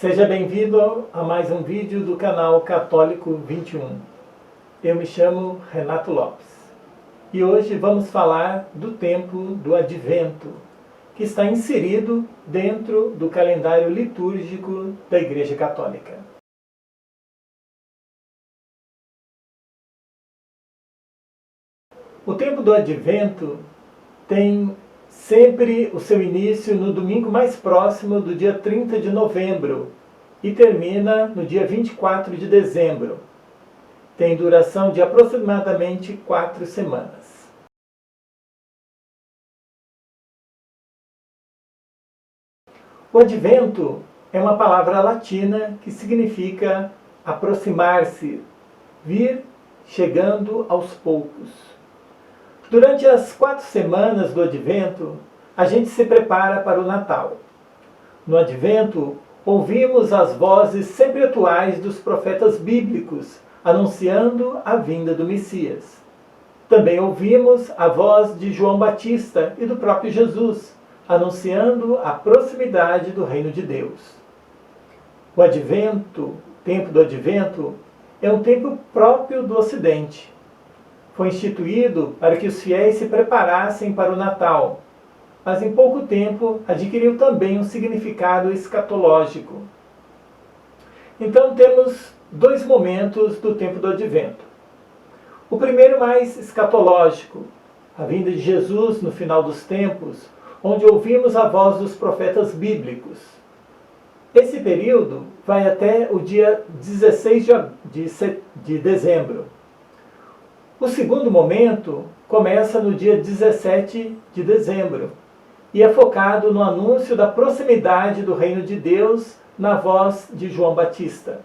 Seja bem-vindo a mais um vídeo do canal Católico 21. Eu me chamo Renato Lopes e hoje vamos falar do tempo do Advento, que está inserido dentro do calendário litúrgico da Igreja Católica. O tempo do Advento tem sempre o seu início no domingo mais próximo do dia 30 de novembro e termina no dia 24 de dezembro. Tem duração de aproximadamente 4 semanas. O Advento é uma palavra latina que significa aproximar-se, vir chegando aos poucos. Durante as 4 semanas do Advento, a gente se prepara para o Natal. No Advento, ouvimos as vozes sempre atuais dos profetas bíblicos, anunciando a vinda do Messias. Também ouvimos a voz de João Batista e do próprio Jesus, anunciando a proximidade do reino de Deus. O Advento, tempo do Advento, é um tempo próprio do Ocidente. Foi instituído para que os fiéis se preparassem para o Natal, mas em pouco tempo adquiriu também um significado escatológico. Então temos 2 momentos do tempo do Advento. O primeiro mais escatológico, a vinda de Jesus no final dos tempos, onde ouvimos a voz dos profetas bíblicos. Esse período vai até o dia 16 de dezembro. O segundo momento começa no dia 17 de dezembro e é focado no anúncio da proximidade do reino de Deus na voz de João Batista.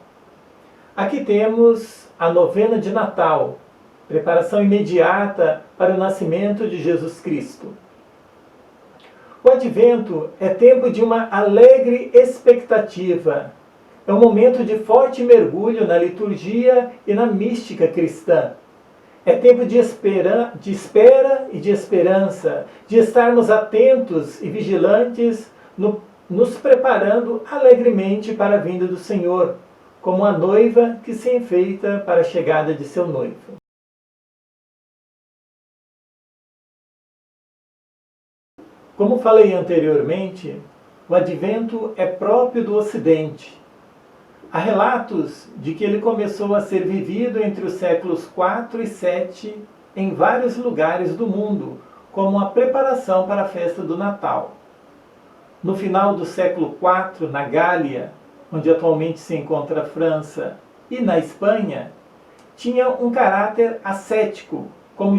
Aqui temos a novena de Natal, preparação imediata para o nascimento de Jesus Cristo. O Advento é tempo de uma alegre expectativa. É um momento de forte mergulho na liturgia e na mística cristã. É tempo de espera e de esperança, de estarmos atentos e vigilantes, nos preparando alegremente para a vinda do Senhor, como a noiva que se enfeita para a chegada de seu noivo. Como falei anteriormente, o Advento é próprio do Ocidente. Há relatos de que ele começou a ser vivido entre os séculos 4 e 7 em vários lugares do mundo, como a preparação para a festa do Natal. No final do século IV, na Gália, onde atualmente se encontra a França, e na Espanha, tinha um caráter ascético, com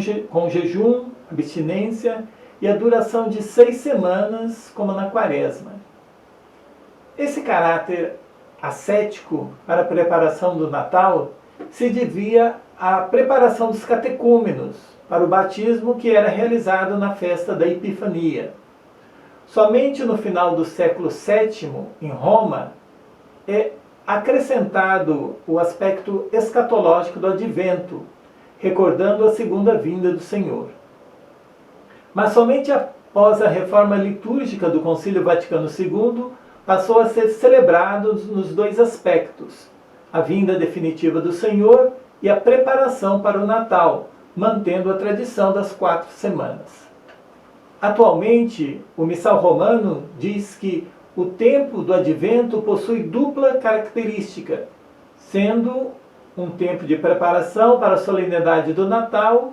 jejum, abstinência e a duração de 6 semanas, como na Quaresma. Esse caráter ascético para a preparação do Natal se devia à preparação dos catecúmenos para o batismo que era realizado na festa da Epifania. Somente no final do século VII, em Roma, é acrescentado o aspecto escatológico do Advento, recordando a segunda vinda do Senhor. Mas somente após a reforma litúrgica do Concílio Vaticano II, passou a ser celebrado nos 2 aspectos, a vinda definitiva do Senhor e a preparação para o Natal, mantendo a tradição das 4 semanas. Atualmente, o Missal Romano diz que o tempo do Advento possui dupla característica, sendo um tempo de preparação para a solenidade do Natal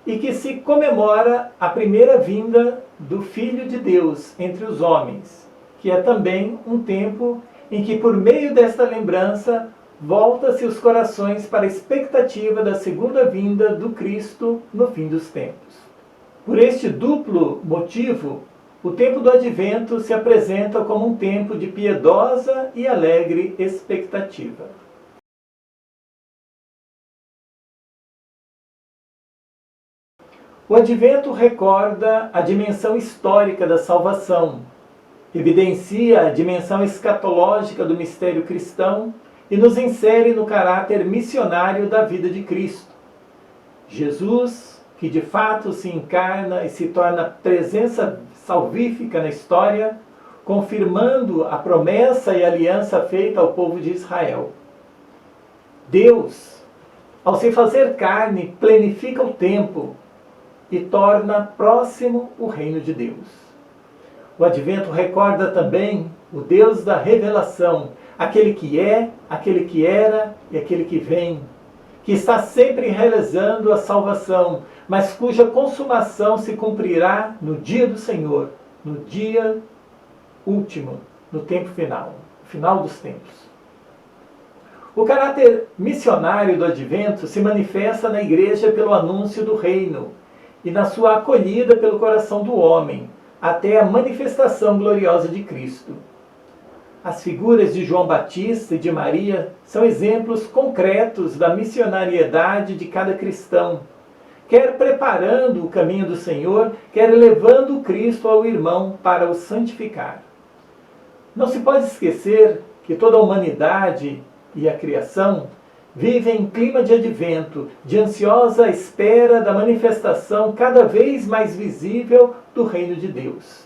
e que se comemora a primeira vinda do Filho de Deus entre os homens, que é também um tempo em que, por meio desta lembrança, volta-se os corações para a expectativa da segunda vinda do Cristo no fim dos tempos. Por este duplo motivo, o tempo do Advento se apresenta como um tempo de piedosa e alegre expectativa. O Advento recorda a dimensão histórica da salvação, evidencia a dimensão escatológica do mistério cristão e nos insere no caráter missionário da vida de Cristo. Jesus, que de fato se encarna e se torna presença salvífica na história, confirmando a promessa e aliança feita ao povo de Israel. Deus, ao se fazer carne, planifica o tempo e torna próximo o reino de Deus. O Advento recorda também o Deus da revelação, aquele que é, aquele que era e aquele que vem, que está sempre realizando a salvação, mas cuja consumação se cumprirá no dia do Senhor, no dia último, no tempo final, final dos tempos. O caráter missionário do Advento se manifesta na Igreja pelo anúncio do reino e na sua acolhida pelo coração do homem, até a manifestação gloriosa de Cristo. As figuras de João Batista e de Maria são exemplos concretos da missionariedade de cada cristão, quer preparando o caminho do Senhor, quer levando o Cristo ao irmão para o santificar. Não se pode esquecer que toda a humanidade e a criação vivem em clima de advento, de ansiosa espera da manifestação cada vez mais visível do reino de Deus.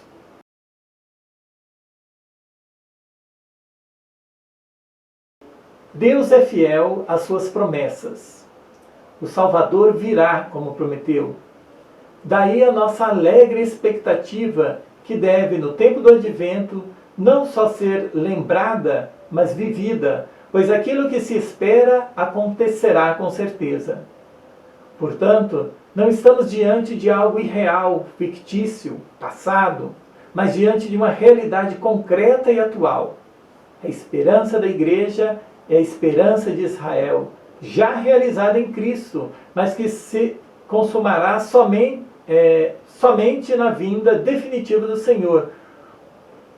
Deus é fiel às suas promessas. O Salvador virá, como prometeu. Daí a nossa alegre expectativa, que deve, no tempo do advento, não só ser lembrada, mas vivida, pois aquilo que se espera acontecerá com certeza. Portanto, não estamos diante de algo irreal, fictício, passado, mas diante de uma realidade concreta e atual. A esperança da Igreja é a esperança de Israel, já realizada em Cristo, mas que se consumará somente na vinda definitiva do Senhor.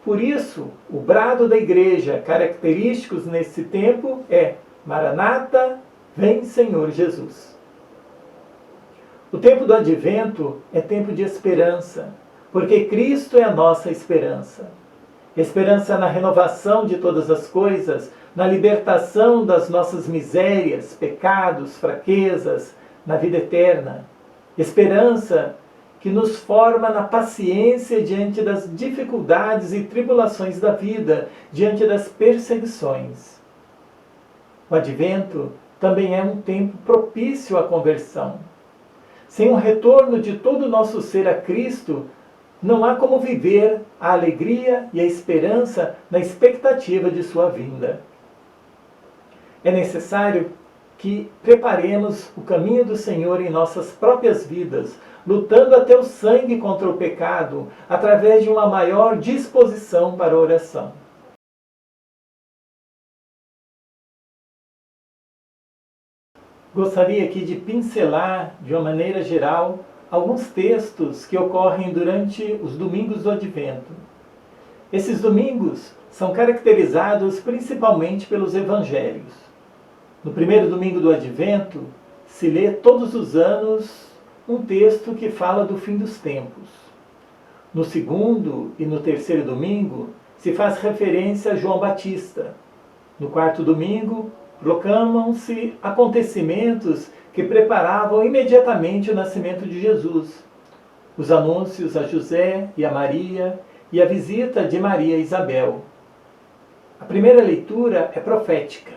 Por isso, o brado da Igreja, característicos nesse tempo, é: Maranata, vem Senhor Jesus. O tempo do Advento é tempo de esperança, porque Cristo é a nossa esperança. Esperança na renovação de todas as coisas, na libertação das nossas misérias, pecados, fraquezas, na vida eterna. Esperança que nos forma na paciência diante das dificuldades e tribulações da vida, diante das perseguições. O Advento também é um tempo propício à conversão. Sem um retorno de todo o nosso ser a Cristo, não há como viver a alegria e a esperança na expectativa de sua vinda. É necessário que preparemos o caminho do Senhor em nossas próprias vidas, lutando até o sangue contra o pecado, através de uma maior disposição para a oração. Gostaria aqui de pincelar, de uma maneira geral, alguns textos que ocorrem durante os domingos do Advento. Esses domingos são caracterizados principalmente pelos evangelhos. No primeiro domingo do Advento, se lê todos os anos um texto que fala do fim dos tempos. No segundo e no terceiro domingo, se faz referência a João Batista. No quarto domingo, proclamam-se acontecimentos que preparavam imediatamente o nascimento de Jesus. Os anúncios a José e a Maria e a visita de Maria a Isabel. A primeira leitura é profética,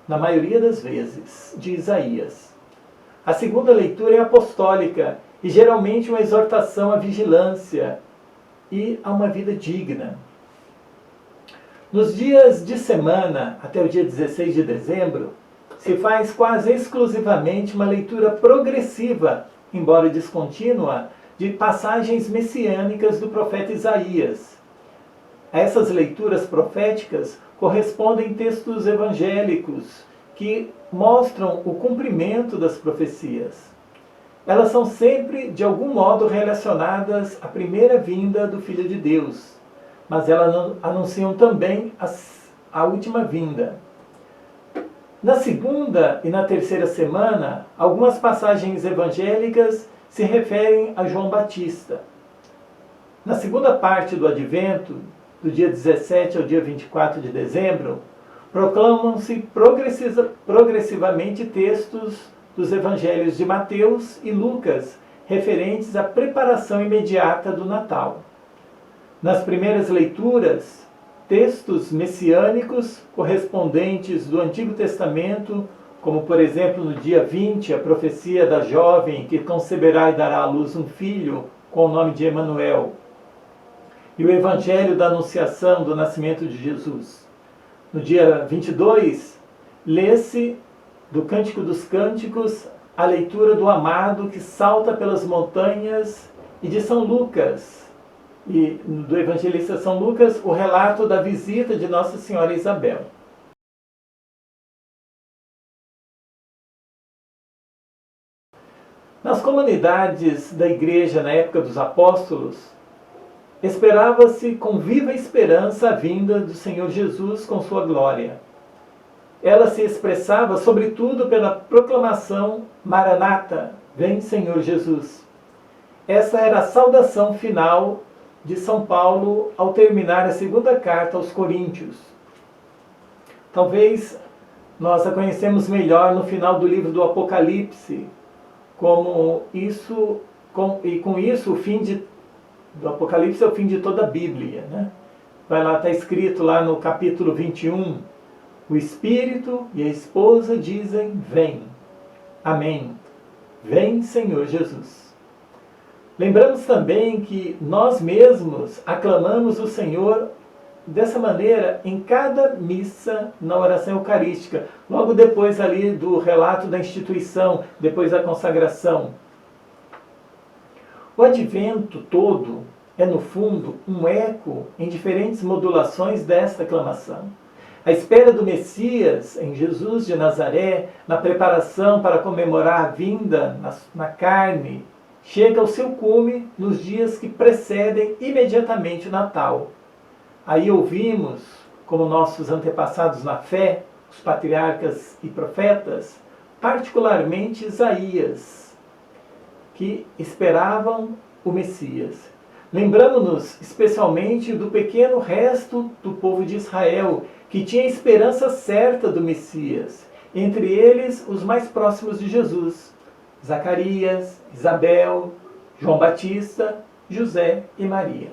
na maioria das vezes, de Isaías. A segunda leitura é apostólica e geralmente uma exortação à vigilância e a uma vida digna. Nos dias de semana, até o dia 16 de dezembro, se faz quase exclusivamente uma leitura progressiva, embora descontínua, de passagens messiânicas do profeta Isaías. A essas leituras proféticas correspondem textos evangélicos que mostram o cumprimento das profecias. Elas são sempre, de algum modo, relacionadas à primeira vinda do Filho de Deus, mas elas anunciam também a última vinda. Na segunda e na terceira semana, algumas passagens evangélicas se referem a João Batista. Na segunda parte do Advento, do dia 17 ao dia 24 de dezembro, proclamam-se progressivamente textos dos evangelhos de Mateus e Lucas, referentes à preparação imediata do Natal. Nas primeiras leituras, textos messiânicos correspondentes do Antigo Testamento, como por exemplo no dia 20, a profecia da jovem que conceberá e dará à luz um filho com o nome de Emanuel, e o Evangelho da Anunciação do nascimento de Jesus. No dia 22, lê-se do Cântico dos Cânticos a leitura do amado que salta pelas montanhas, e de São Lucas, e do evangelista São Lucas, o relato da visita de Nossa Senhora Isabel. Nas comunidades da igreja na época dos apóstolos, esperava-se com viva esperança a vinda do Senhor Jesus com sua glória. Ela se expressava sobretudo pela proclamação Maranata, vem Senhor Jesus. Essa era a saudação final de São Paulo ao terminar a segunda carta aos Coríntios. Talvez nós a conhecemos melhor no final do livro do Apocalipse, com isso o fim do Apocalipse é o fim de toda a Bíblia, né? Vai lá, está escrito lá no capítulo 21, o Espírito e a esposa dizem, vem. Amém. Vem, Senhor Jesus. Lembramos também que nós mesmos aclamamos o Senhor dessa maneira em cada missa na oração eucarística, logo depois ali do relato da instituição, depois da consagração. O advento todo é, no fundo, um eco em diferentes modulações desta aclamação. A espera do Messias em Jesus de Nazaré, na preparação para comemorar a vinda na carne, chega ao seu cume nos dias que precedem imediatamente o Natal. Aí ouvimos, como nossos antepassados na fé, os patriarcas e profetas, particularmente Isaías, que esperavam o Messias. Lembramos-nos especialmente do pequeno resto do povo de Israel, que tinha esperança certa do Messias, entre eles os mais próximos de Jesus, Zacarias, Isabel, João Batista, José e Maria.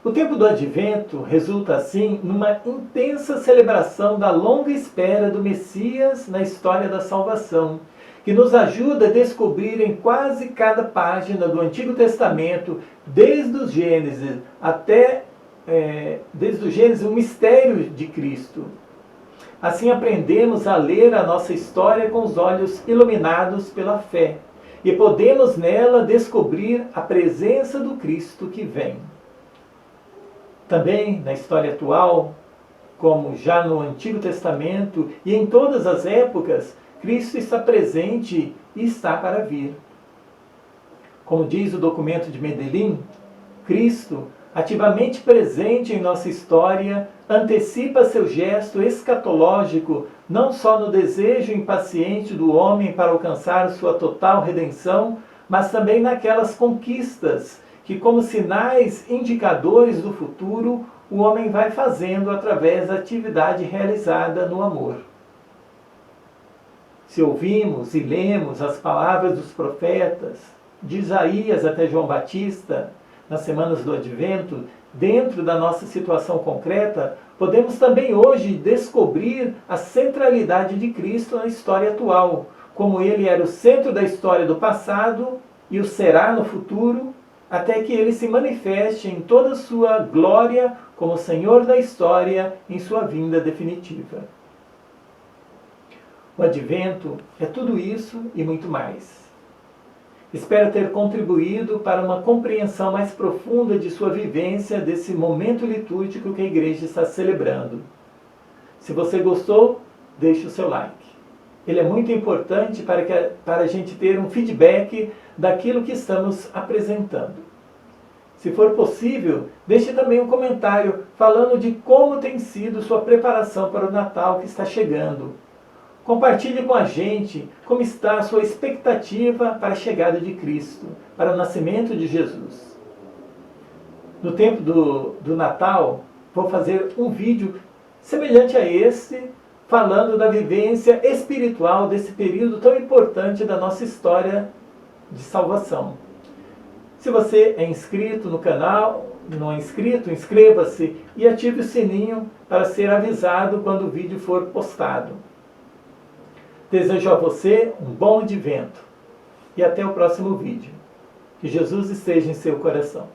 O tempo do Advento resulta, assim, numa intensa celebração da longa espera do Messias na história da salvação, que nos ajuda a descobrir em quase cada página do Antigo Testamento, desde o Gênesis o mistério de Cristo. Assim aprendemos a ler a nossa história com os olhos iluminados pela fé, e podemos nela descobrir a presença do Cristo que vem. Também na história atual, como já no Antigo Testamento e em todas as épocas, Cristo está presente e está para vir. Como diz o documento de Medellín, Cristo, ativamente presente em nossa história, antecipa seu gesto escatológico não só no desejo impaciente do homem para alcançar sua total redenção, mas também naquelas conquistas que, como sinais indicadores do futuro, o homem vai fazendo através da atividade realizada no amor. Se ouvimos e lemos as palavras dos profetas, de Isaías até João Batista, nas semanas do Advento, dentro da nossa situação concreta, podemos também hoje descobrir a centralidade de Cristo na história atual, como ele era o centro da história do passado e o será no futuro, até que ele se manifeste em toda a sua glória como Senhor da história em sua vinda definitiva. O Advento é tudo isso e muito mais. Espero ter contribuído para uma compreensão mais profunda de sua vivência desse momento litúrgico que a Igreja está celebrando. Se você gostou, deixe o seu like. Ele é muito importante para a gente ter um feedback daquilo que estamos apresentando. Se for possível, deixe também um comentário falando de como tem sido sua preparação para o Natal que está chegando. Compartilhe com a gente como está a sua expectativa para a chegada de Cristo, para o nascimento de Jesus. No tempo do Natal, vou fazer um vídeo semelhante a esse, falando da vivência espiritual desse período tão importante da nossa história de salvação. Se você é inscrito no canal, não é inscrito, inscreva-se e ative o sininho para ser avisado quando o vídeo for postado. Desejo a você um bom advento e até o próximo vídeo. Que Jesus esteja em seu coração.